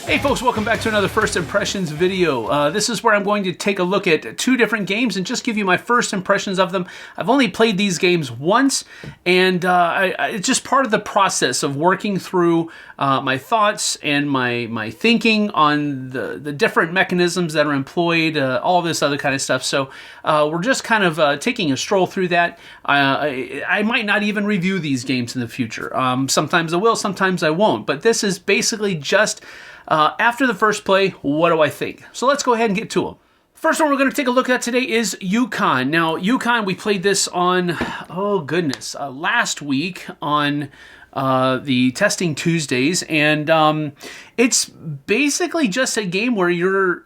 Hey folks, welcome back to another First Impressions video. This is where I'm going to take a look at two different games and just give you my first impressions of them. I've only played these games once, and it's just part of the process of working through my thoughts and my thinking on the different mechanisms that are employed, all this other kind of stuff. So we're just kind of taking a stroll through that. I might not even review these games in the future. Sometimes I will, sometimes I won't. But this is basically just after the first play, what do I think? So let's go ahead and get to them. First one we're going to take a look at today is Yukon. Now, Yukon, we played this on, last week on the Testing Tuesdays, and it's basically just a game where you're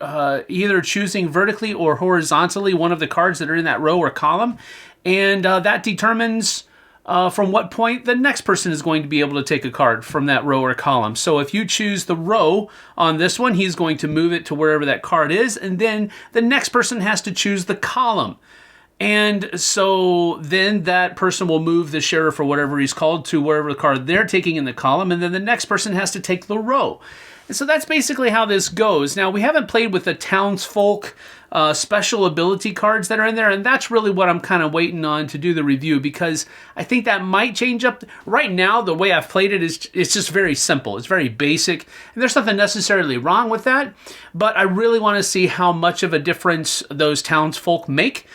either choosing vertically or horizontally one of the cards that are in that row or column, and that determines from what point the next person is going to be able to take a card from that row or column. So if you choose the row on this one, he's going to move it to wherever that card is, and then the next person has to choose the column. And so then that person will move the sheriff or whatever he's called to wherever the card they're taking in the column, and then the next person has to take the row. And so that's basically how this goes. Now, we haven't played with the townsfolk special ability cards that are in there, and that's really what I'm kind of waiting on to do the review, because I think that might change up. Right now, the way I've played it is it's just very simple. It's very basic, and there's nothing necessarily wrong with that, but I really want to see how much of a difference those townsfolk make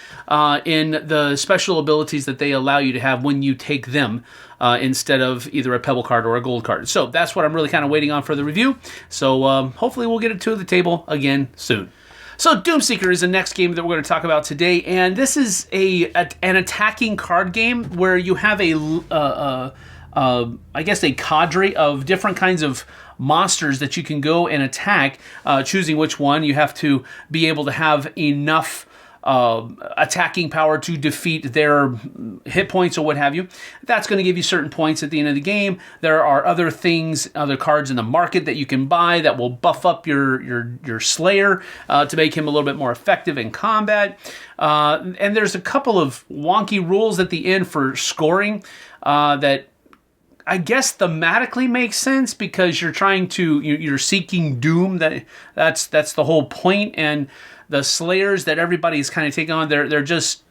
in the special abilities that they allow you to have when you take them instead of either a pebble card or a gold card. So that's what I'm really kind of waiting on for the review. So hopefully we'll get it to the table again soon. So Doomseeker is the next game that we're going to talk about today, and this is an attacking card game where you have I guess a cadre of different kinds of monsters that you can go and attack, choosing which one. You have to be able to have enough attacking power to defeat their hit points or what have you. That's going to give you certain points at the end of the game. There are other things, other cards in the market that you can buy that will buff up your Slayer to make him a little bit more effective in combat. And there's a couple of wonky rules at the end for scoring that I guess thematically makes sense, because you're you're seeking doom. That's the whole point. And the Slayers that everybody's kind of taking on, they're just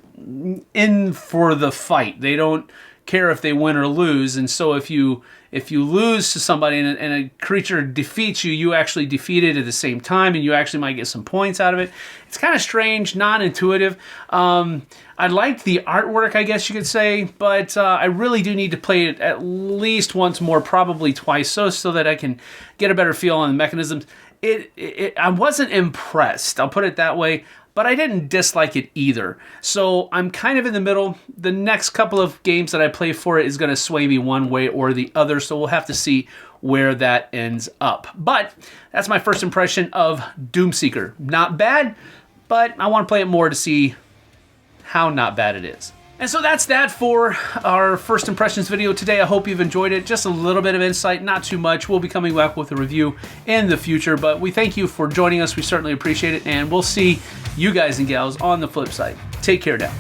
in for the fight. They don't care if they win or lose. And so if you lose to somebody and a creature defeats you, you actually defeat it at the same time, and you actually might get some points out of it. It's kind of strange, non-intuitive. I liked the artwork, I guess you could say, but I really do need to play it at least once more, probably twice, so that I can get a better feel on the mechanisms. I wasn't impressed, I'll put it that way, but I didn't dislike it either. So I'm kind of in the middle. The next couple of games that I play for it is going to sway me one way or the other, so we'll have to see where that ends up. But that's my first impression of Doomseeker. Not bad, but I want to play it more to see how not bad it is. And so that's that for our first impressions video today. I hope you've enjoyed it. Just a little bit of insight, not too much. We'll be coming back with a review in the future, but we thank you for joining us. We certainly appreciate it, and we'll see you guys and gals on the flip side. Take care now.